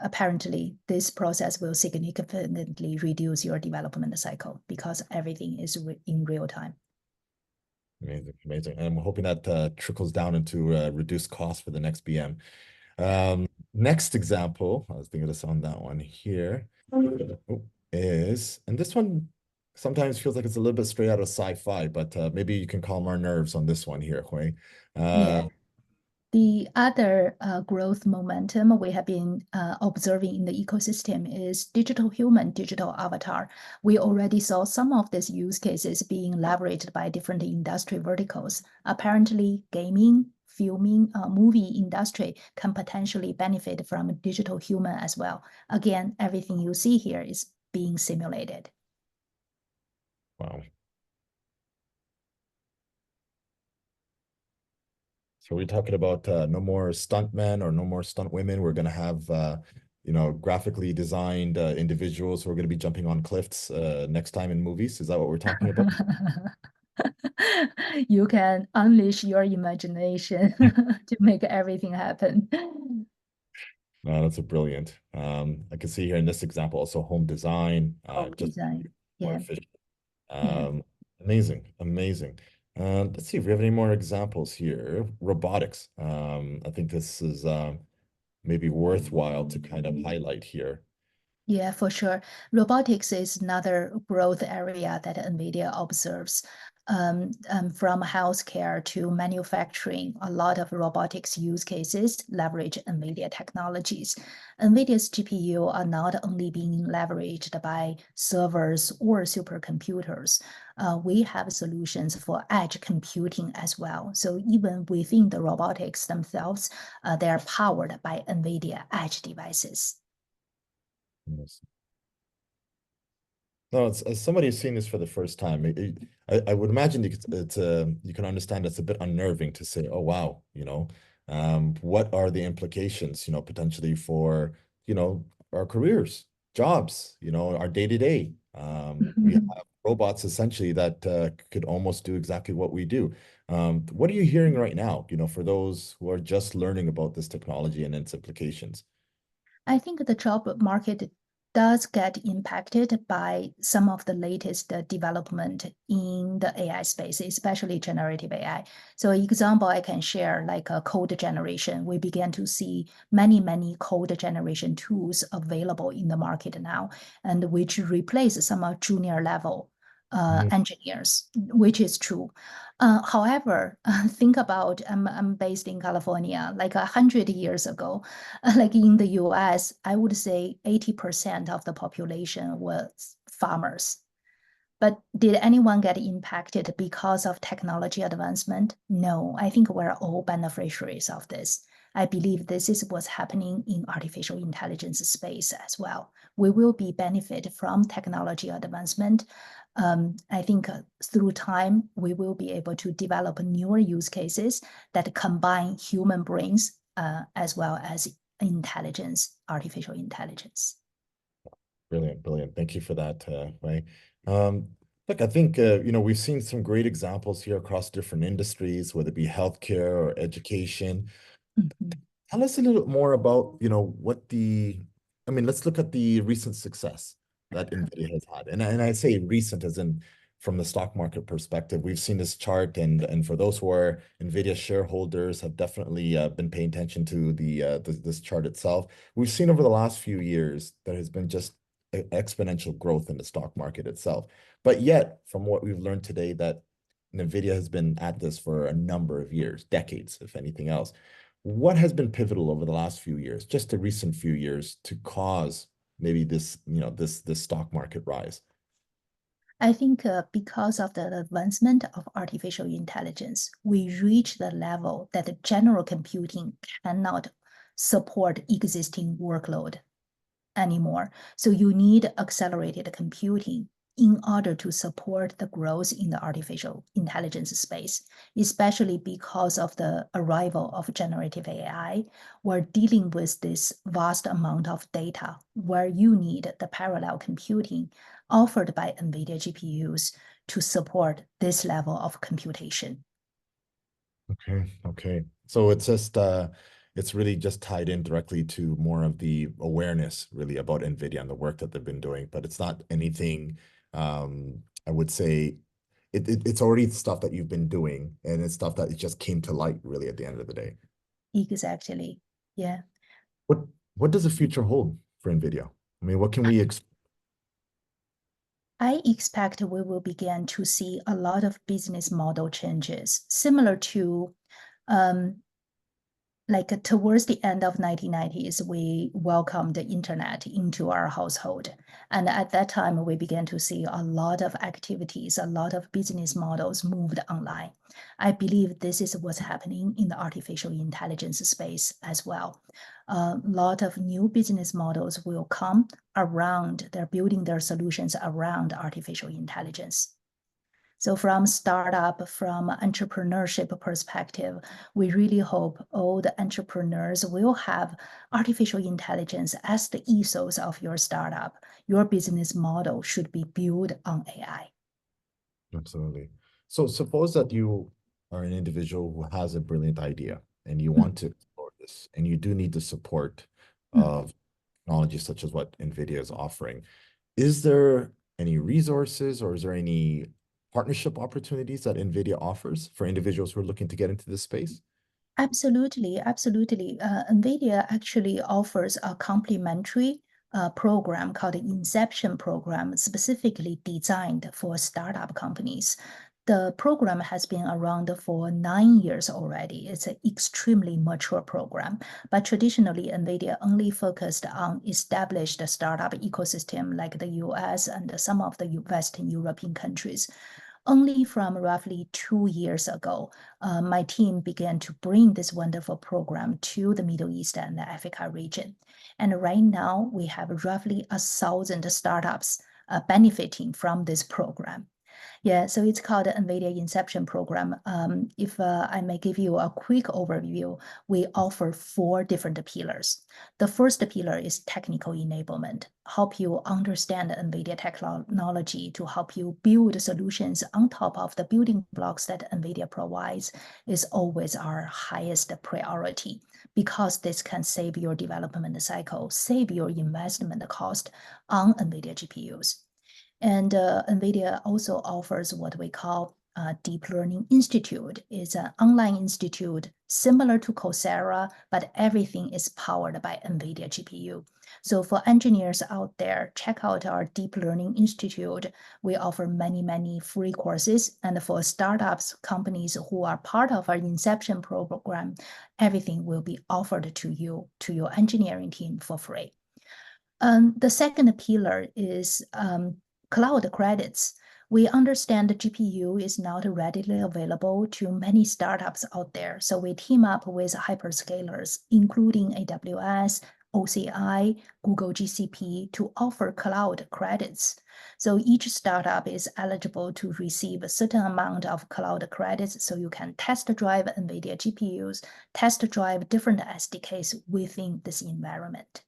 Speaker 2: apparently this process will significantly reduce your development cycle because everything is in real time.
Speaker 1: Amazing, amazing. And I'm hoping that trickles down into reduced cost for the next BM. Next example, I was thinking of this on that one here, is, and this one sometimes feels like it's a little bit straight out of sci-fi, but maybe you can calm our nerves on this one here, Hui.
Speaker 2: Yeah. The other growth momentum we have been observing in the ecosystem is digital human, digital avatar. We already saw some of these use cases being leveraged by different industry verticals. Apparently, gaming, filming, movie industry can potentially benefit from digital human as well. Again, everything you see here is being simulated.
Speaker 1: Wow. So we're talking about no more stuntmen or no more stunt women. We're going to have, graphically designed individuals who are going to be jumping on cliffs next time in movies. Is that what we're talking about?
Speaker 2: You can unleash your imagination to make everything happen.
Speaker 1: No, that's a brilliant. I can see here in this example also home design,
Speaker 2: Home
Speaker 1: just
Speaker 2: design.
Speaker 1: more
Speaker 2: Yeah,
Speaker 1: efficient.
Speaker 2: yeah.
Speaker 1: Amazing, amazing. Let's see if we have any more examples here. Robotics. I think this is maybe worthwhile to kind of highlight here.
Speaker 2: Yeah, for sure. Robotics is another growth area that NVIDIA observes. From healthcare to manufacturing, a lot of robotics use cases leverage NVIDIA technologies. NVIDIA's GPU are not only being leveraged by servers or supercomputers. We have solutions for edge computing as well. So even within the robotics themselves, they are powered by NVIDIA edge devices.
Speaker 1: Yes. No, it's, as somebody who's seeing this for the first time, I would imagine you can understand it's a bit unnerving to say, oh, wow, what are the implications, potentially for, our careers, jobs, our day-to-day. We have robots essentially that could almost do exactly what we do. What are you hearing right now, for those who are just learning about this technology and its implications?
Speaker 2: I think the job market does get impacted by some of the latest development in the AI space, especially generative AI. So example I can share, like a code generation, we began to see many code generation tools available in the market now, and which replace some junior level engineers, which is true. However, think about, I'm based in California, like 100 years ago, like in the US, I would say 80% of the population was farmers. But did anyone get impacted because of technology advancement? No, I think we're all beneficiaries of this. I believe this is what's happening in artificial intelligence space as well. We will be benefit from technology advancement. I think through time, we will be able to develop newer use cases that combine human brains as well as intelligence, artificial intelligence.
Speaker 1: Brilliant, brilliant. Thank you for that, Wei. Look, I think we've seen some great examples here across different industries, whether it be healthcare or education.
Speaker 2: Mhm.
Speaker 1: Tell us a little more about, let's look at the recent success that NVIDIA has had. And I say recent as in from the stock market perspective. We've seen this chart, and for those who are NVIDIA shareholders have definitely been paying attention to this chart itself. We've seen over the last few years, there has been just exponential growth in the stock market itself. But yet, from what we've learned today, that NVIDIA has been at this for a number of years, decades, if anything else. What has been pivotal over the last few years, just the recent few years, to cause maybe this stock market rise?
Speaker 2: I think because of the advancement of artificial intelligence, we reach the level that the general computing cannot support existing workload anymore. So you need accelerated computing in order to support the growth in the artificial intelligence space, especially because of the arrival of generative AI. We're dealing with this vast amount of data where you need the parallel computing offered by NVIDIA GPUs to support this level of computation.
Speaker 1: Okay. So it's really just tied in directly to more of the awareness really about NVIDIA and the work that they've been doing, but it's not anything, I would say it's already stuff that you've been doing, and it's stuff that it just came to light really at the end of the day.
Speaker 2: Exactly. Yeah.
Speaker 1: What does the future hold for NVIDIA? I mean, what can we expect?
Speaker 2: I expect we will begin to see a lot of business model changes, similar to like towards the end of 1990s, we welcomed the internet into our household. And at that time, we began to see a lot of activities, a lot of business models moved online. I believe this is what's happening in the artificial intelligence space as well. A lot of new business models will come around, they're building their solutions around artificial intelligence. So from startup, from entrepreneurship perspective, we really hope all the entrepreneurs will have artificial intelligence as the ethos of your startup. Your business model should be built on AI.
Speaker 1: Absolutely. So suppose that you are an individual who has a brilliant idea and you want to explore this, and you do need the support of technology such as what NVIDIA is offering. Is there any resources or is there any partnership opportunities that NVIDIA offers for individuals who are looking to get into this space?
Speaker 2: Absolutely, absolutely. NVIDIA actually offers a complementary program called the Inception Program, specifically designed for startup companies. The program has been around for 9 years already. It's an extremely mature program, but traditionally NVIDIA only focused on established startup ecosystem like the US and some of the Western European countries. Only from roughly 2 years ago, my team began to bring this wonderful program to the Middle East and the Africa region. And right now, we have roughly 1,000 startups benefiting from this program. Yeah, so it's called the NVIDIA Inception Program. If I may give you a quick overview, we offer 4 different pillars. The first pillar is technical enablement, help you understand NVIDIA technology to help you build solutions on top of the building blocks that NVIDIA provides is always our highest priority because this can save your development cycle, save your investment cost on NVIDIA GPUs. And NVIDIA also offers what we call Deep Learning Institute. It's an online institute similar to Coursera, but everything is powered by NVIDIA GPU. So for engineers out there, check out our Deep Learning Institute. We offer many, many free courses. And for startups, companies who are part of our Inception program, everything will be offered to you, to your engineering team for free. The second pillar is cloud credits. We understand the GPU is not readily available to many startups out there. So we team up with hyperscalers, including AWS, OCI, Google GCP, to offer cloud credits. So each startup is eligible to receive a certain amount of cloud credits so you can test drive NVIDIA GPUs, test drive different SDKs within this environment.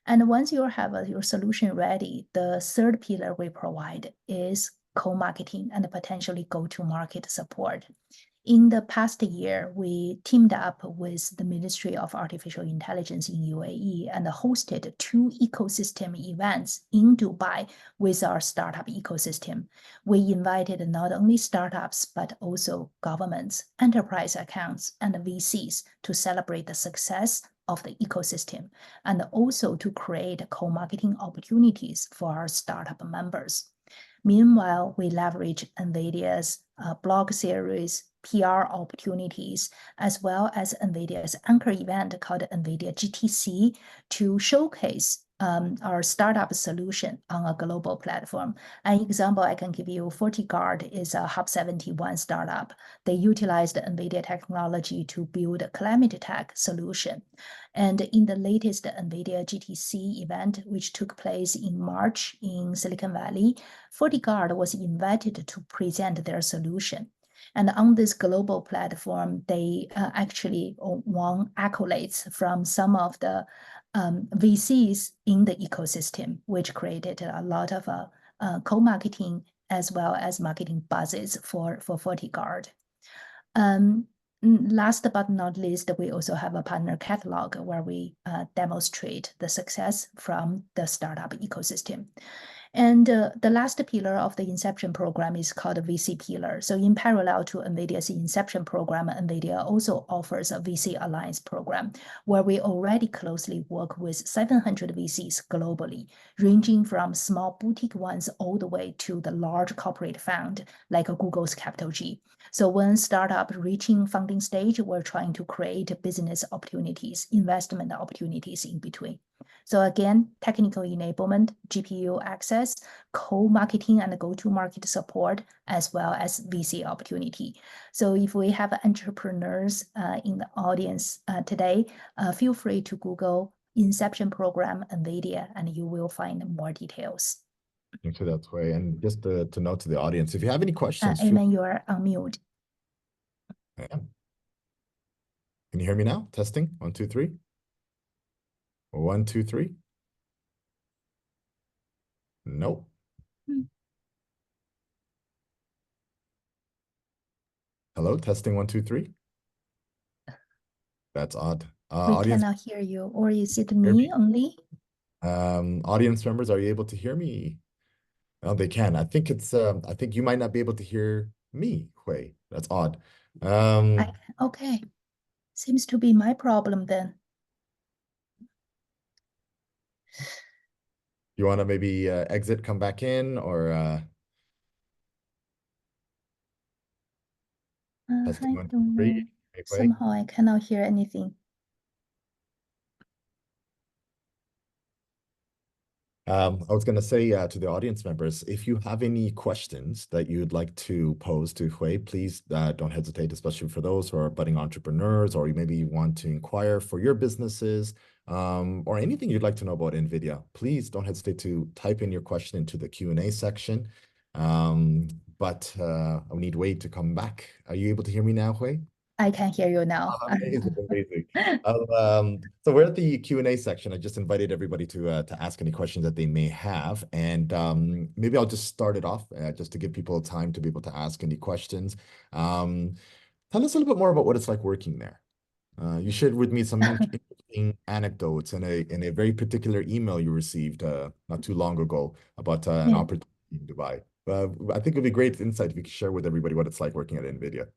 Speaker 2: And once you have your solution ready, the third pillar we provide is co-marketing and potentially go-to-market support. In the past year, we teamed up with the Ministry of Artificial Intelligence in UAE and hosted 2 ecosystem events in Dubai with our startup ecosystem. We invited not only startups, but also governments, enterprise accounts, and VCs to celebrate the success of the ecosystem and also to create co-marketing opportunities for our startup members. Meanwhile, we leverage NVIDIA's blog series, PR opportunities, as well as NVIDIA's anchor event called NVIDIA GTC to showcase our startup solution on a global platform. An example I can give you, FortiGuard is a Hub 71 startup. They utilized NVIDIA technology to build a climate tech solution. And in the latest NVIDIA GTC event, which took place in March in Silicon Valley, FortiGuard was invited to present their solution. And on this global platform, they actually won accolades from some of the VCs in the ecosystem, which created a lot of co-marketing as well as marketing buzzes for FortiGuard. Last but not least, we also have a partner catalog where we demonstrate the success from the startup ecosystem. And the last pillar of the Inception program is called the VC pillar. So in parallel to NVIDIA's Inception program, NVIDIA also offers a VC Alliance program where we already closely work with 700 VCs globally, ranging from small boutique ones all the way to the large corporate fund like Google's Capital G. So when startup reaching funding stage, we're trying to create business opportunities, investment opportunities in between. So again, technical enablement, GPU access, co-marketing and go-to-market support, as well as VC opportunity. So if we have entrepreneurs in the audience today, feel free to Google Inception Program NVIDIA, and you will find more details.
Speaker 1: Thank you, that's way. And just to note to the audience, if you have any questions,
Speaker 2: Eamon, you are on mute.
Speaker 1: I am. Can you hear me now? Testing, 1, 2, 3. 1, 2, 3. Nope. Hello, testing 1, 2, 3. That's odd.
Speaker 2: We
Speaker 1: Audience,
Speaker 2: cannot hear you, or is it
Speaker 1: hear
Speaker 2: me
Speaker 1: me?
Speaker 2: only?
Speaker 1: Audience members, are you able to hear me? Oh, they can. I think it's I think you might not be able to hear me, Hui. That's odd.
Speaker 2: Okay. Seems to be my problem then.
Speaker 1: You want to maybe exit, come back in, or testing
Speaker 2: I
Speaker 1: 1, 2,
Speaker 2: don't
Speaker 1: 3.
Speaker 2: know.
Speaker 1: Hui?
Speaker 2: Somehow I cannot hear anything.
Speaker 1: I was going to say to the audience members, if you have any questions that you'd like to pose to Hui, please don't hesitate, especially for those who are budding entrepreneurs, or maybe you want to inquire for your businesses, or anything you'd like to know about NVIDIA. Please don't hesitate to type in your question into the Q&A section. But I need Wei to come back. Are you able to hear me now, Hui?
Speaker 2: I can hear you now.
Speaker 1: Amazing, amazing. So we're at the Q&A section. I just invited everybody to ask any questions that they may have, and maybe I'll just start it off just to give people time to be able to ask any questions. Tell us a little bit more about what it's like working there. You shared with me some interesting anecdotes in a very particular email you received not too long ago about an
Speaker 2: Yeah.
Speaker 1: opportunity in Dubai. I think it'd be great insight if you could share with everybody what it's like working at NVIDIA.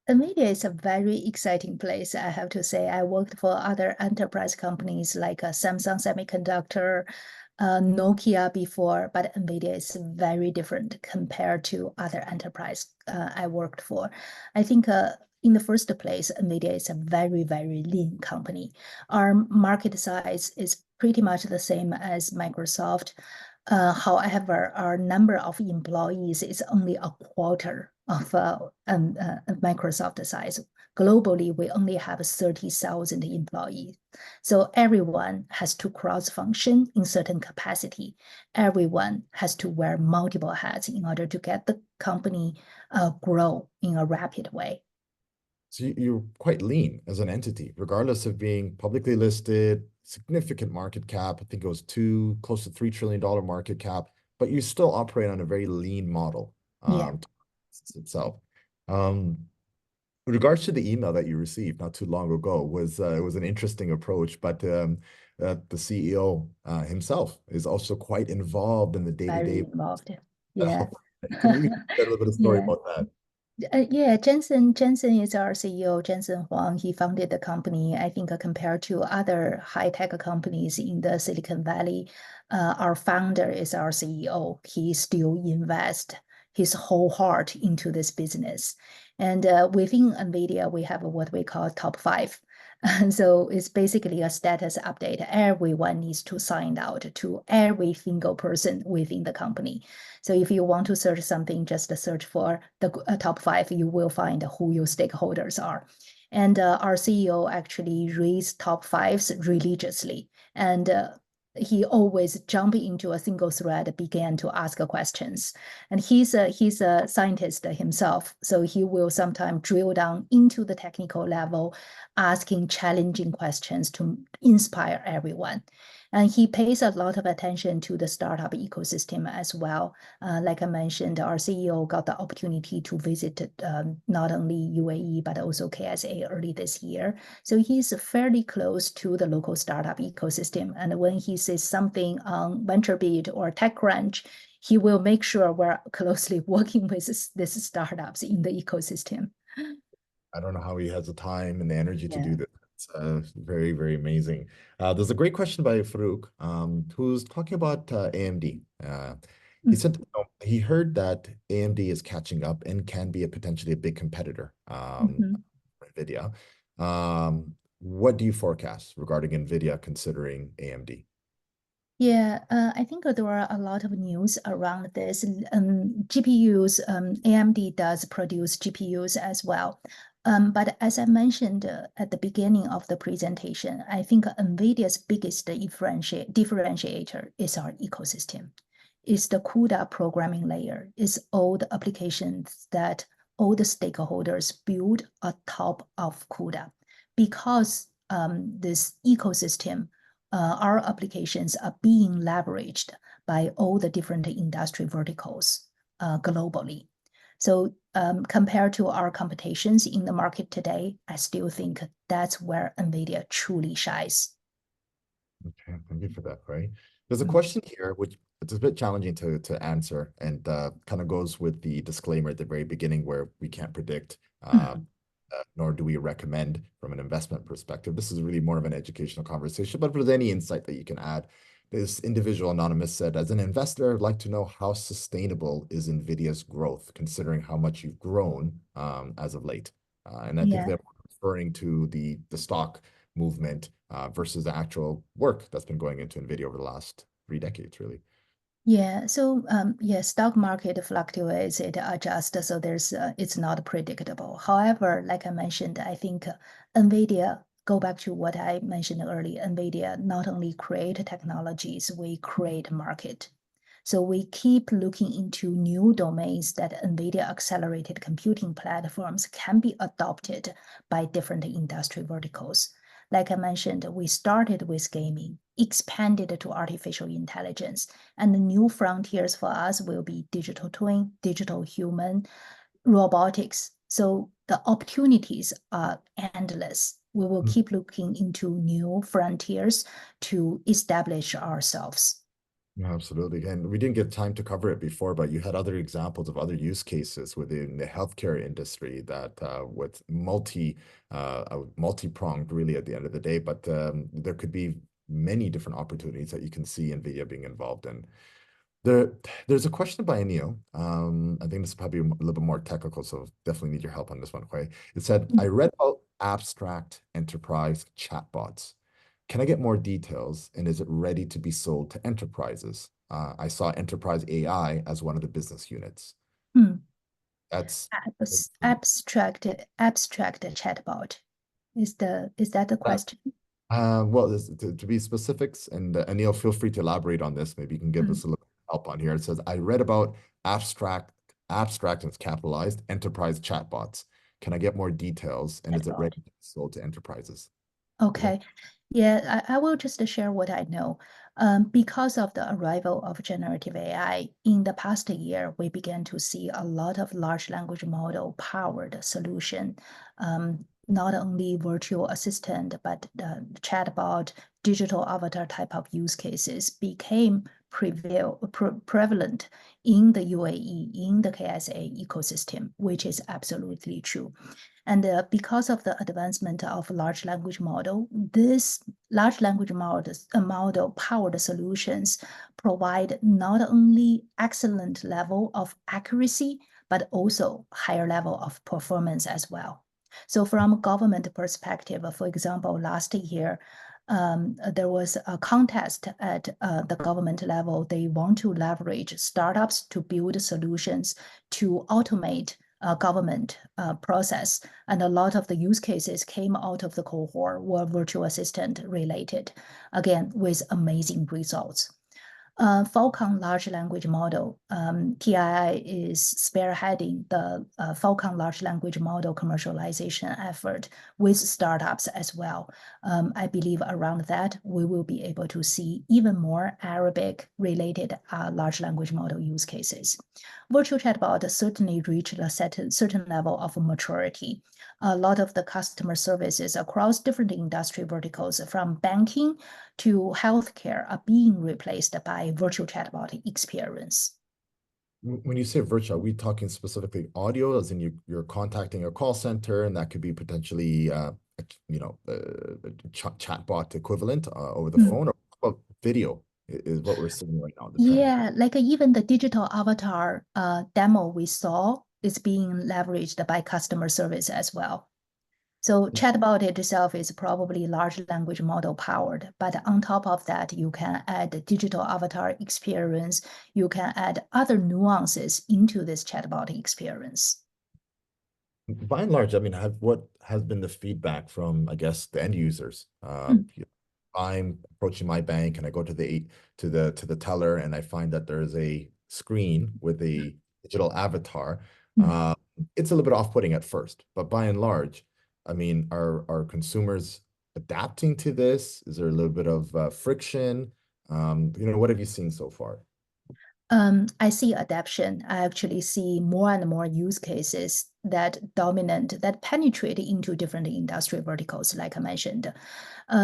Speaker 2: NVIDIA is a very exciting place, I have to say. I worked for other enterprise companies like Samsung Semiconductor, Nokia before, but NVIDIA is very different compared to other enterprise I worked for. I think in the first place, NVIDIA is a very, very lean company. Our market size is pretty much the same as Microsoft. However, our number of employees is only a quarter of Microsoft size. Globally, we only have 30,000 employees. So everyone has to cross-function in certain capacity. Everyone has to wear multiple hats in order to get the company grow in a rapid way.
Speaker 1: So you're quite lean as an entity, regardless of being publicly listed, significant market cap. I think it was close to $3 trillion market cap, but you still operate on a very lean model
Speaker 2: Yeah.
Speaker 1: itself. With regards to the email that you received not too long ago, it was an interesting approach, but the CEO himself is also quite involved in the day-to-day.
Speaker 2: Very involved. Yeah.
Speaker 1: Can you share a little bit of story
Speaker 2: Yeah.
Speaker 1: about that?
Speaker 2: Yeah, Jensen is our CEO, Jensen Huang. He founded the company. I think compared to other high-tech companies in the Silicon Valley, our founder is our CEO. He still invests his whole heart into this business. And within NVIDIA, we have what we call top 5. And so it's basically a status update. Everyone needs to sign out to every single person within the company. So if you want to search something, just search for the top 5, you will find who your stakeholders are. And our CEO actually reads top 5s religiously. And he always jump into a single thread, began to ask questions. And he's a scientist himself, so he will sometimes drill down into the technical level, asking challenging questions to inspire everyone. And he pays a lot of attention to the startup ecosystem as well. Like I mentioned, our CEO got the opportunity to visit not only UAE, but also KSA early this year. So he's fairly close to the local startup ecosystem. And when he says something on VentureBeat or TechCrunch, he will make sure we're closely working with these startups in the ecosystem.
Speaker 1: I don't know how he has the time and the energy to do this. It's very, very amazing. There's a great question by Farouk, who's talking about AMD. He said he heard that AMD is catching up and can be potentially a big competitor for NVIDIA. What do you forecast regarding NVIDIA considering AMD?
Speaker 2: Yeah, I think there are a lot of news around this. GPUs, AMD does produce GPUs as well. But as I mentioned at the beginning of the presentation, I think NVIDIA's biggest differentiator is our ecosystem. It's the CUDA programming layer. It's all the applications that all the stakeholders build atop of CUDA. Because this ecosystem, our applications are being leveraged by all the different industry verticals globally. So compared to our competitions in the market today, I still think that's where NVIDIA truly shines.
Speaker 1: Okay, thank you for that, Ray. There's a question here, which it's a bit challenging to answer, and kind of goes with the disclaimer at the very beginning where we can't predict, nor do we recommend from an investment perspective. This is really more of an educational conversation, but if there's any insight that you can add, this individual anonymous said, as an investor, I'd like to know how sustainable is NVIDIA's growth, considering how much you've grown as of late. And I think they're referring to the stock movement versus the actual work that's been going into NVIDIA over the last 3 decades, really.
Speaker 2: Yeah, so stock market fluctuates, it adjusts, so there's it's not predictable. However, like I mentioned, I think NVIDIA, go back to what I mentioned earlier, NVIDIA not only create technologies, we create market. So we keep looking into new domains that NVIDIA accelerated computing platforms can be adopted by different industry verticals. Like I mentioned, we started with gaming, expanded to artificial intelligence, and the new frontiers for us will be digital twin, digital human, robotics. So the opportunities are endless. We will keep looking into new frontiers to establish ourselves.
Speaker 1: Absolutely. And we didn't get time to cover it before, but you had other examples of other use cases within the healthcare industry that with multi-pronged really at the end of the day, but there could be many different opportunities that you can see NVIDIA being involved in. There's a question by Anil. I think this is probably a little bit more technical, so definitely need your help on this one, Hui. It said, I read about abstract enterprise chatbots. Can I get more details, and is it ready to be sold to enterprises? I saw enterprise AI as one of the business units. That's
Speaker 2: abstract chatbot. Is that the question?
Speaker 1: Well, to be specifics, and Anil, feel free to elaborate on this. Maybe you can give us a little help on here. It says, I read about abstract, and it's capitalized, enterprise chatbots. Can I get more details, and is it ready to be sold to enterprises?
Speaker 2: Okay. Yeah, I will just share what I know. Because of the arrival of generative AI, in the past year, we began to see a lot of large language model powered solution. Not only virtual assistant, but the chatbot, digital avatar type of use cases became prevalent in the UAE, in the KSA ecosystem, which is absolutely true. And because of the advancement of large language model, this large language model powered solutions provide not only excellent level of accuracy, but also higher level of performance as well. So from a government perspective, for example, last year, there was a contest at the government level. They want to leverage startups to build solutions to automate government process. And a lot of the use cases came out of the cohort were virtual assistant related, again, with amazing results. Falcon large language model, TII is spearheading the Falcon large language model commercialization effort with startups as well. I believe around that, we will be able to see even more Arabic related large language model use cases. Virtual chatbot certainly reached a certain level of maturity. A lot of the customer services across different industry verticals, from banking to healthcare, are being replaced by virtual chatbot experience.
Speaker 1: When you say virtual, are we talking specifically audio, as in you're contacting a call center, and that could be potentially a chatbot equivalent over the phone, or about video is what we're seeing right now?
Speaker 2: Yeah, like even the digital avatar demo we saw is being leveraged by customer service as well. So chatbot itself is probably large language model powered, but on top of that, you can add digital avatar experience. You can add other nuances into this chatbot experience.
Speaker 1: By and large, I mean, what has been the feedback from, I guess, the end users? I'm approaching my bank and I go to the teller and I find that there's a screen with a digital avatar. It's a little bit off-putting at first, but by and large, I mean, are consumers adapting to this? Is there a little bit of friction? What have you seen so far?
Speaker 2: I see adaptation. I actually see more and more use cases that penetrate into different industry verticals, like I mentioned.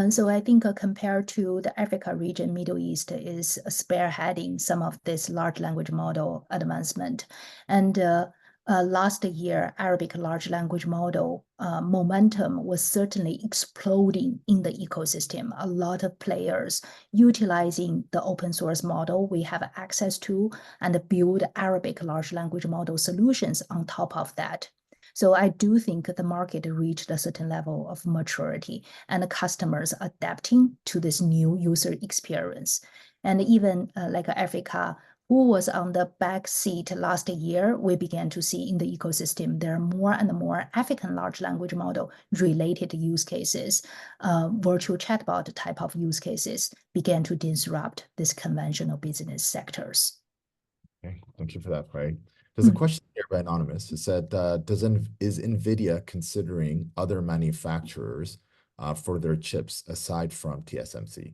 Speaker 2: So I think compared to the Africa region, Middle East is spearheading some of this large language model advancement. And last year, Arabic large language model momentum was certainly exploding in the ecosystem. A lot of players utilizing the open source model we have access to and build Arabic large language model solutions on top of that. So I do think the market reached a certain level of maturity and customers adapting to this new user experience. And even like Africa, who was on the back seat last year, we began to see in the ecosystem there are more and more African large language model related use cases, virtual chatbot type of use cases began to disrupt this conventional business sectors.
Speaker 1: Okay, thank you for that, Wei. There's a question here by Anonymous. It said, is NVIDIA considering other manufacturers for their chips aside from TSMC?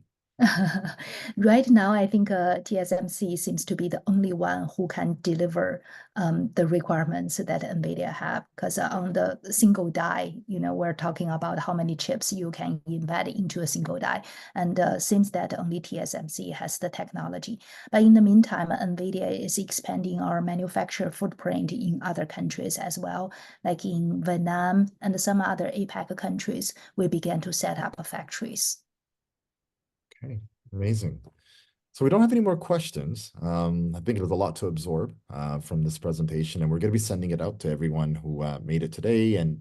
Speaker 2: Right now, I think TSMC seems to be the only one who can deliver the requirements that NVIDIA have. Because on the single die, we're talking about how many chips you can embed into a single die. And seems that only TSMC has the technology. But in the meantime, NVIDIA is expanding our manufacturer footprint in other countries as well, like in Vietnam and some other APAC countries. We began to set up factories.
Speaker 1: Okay, amazing. So we don't have any more questions. I think it was a lot to absorb from this presentation, and we're going to be sending it out to everyone who made it today and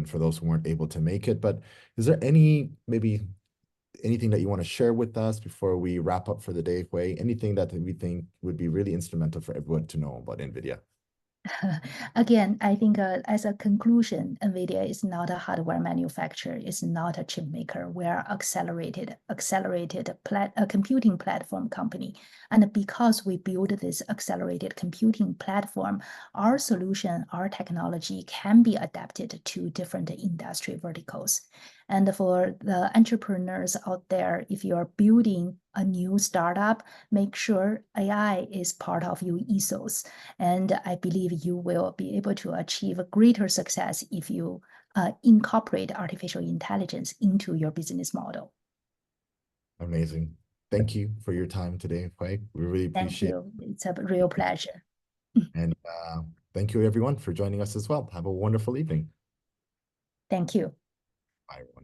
Speaker 1: for those who weren't able to make it. But is there maybe anything that you want to share with us before we wrap up for the day, Wei? Anything that we think would be really instrumental for everyone to know about NVIDIA?
Speaker 2: Again, I think as a conclusion, NVIDIA is not a hardware manufacturer, it's not a chip maker. We're accelerated computing platform company. And because we build this accelerated computing platform, our solution, our technology can be adapted to different industry verticals. And for the entrepreneurs out there, if you're building a new startup, make sure AI is part of your ethos. And I believe you will be able to achieve greater success if you incorporate artificial intelligence into your business model.
Speaker 1: Amazing. Thank you for your time today, Wei. We really appreciate it.
Speaker 2: Thank you. It's a real pleasure.
Speaker 1: And thank you, everyone, for joining us as well. Have a wonderful evening.
Speaker 2: Thank you.
Speaker 1: Bye, everyone.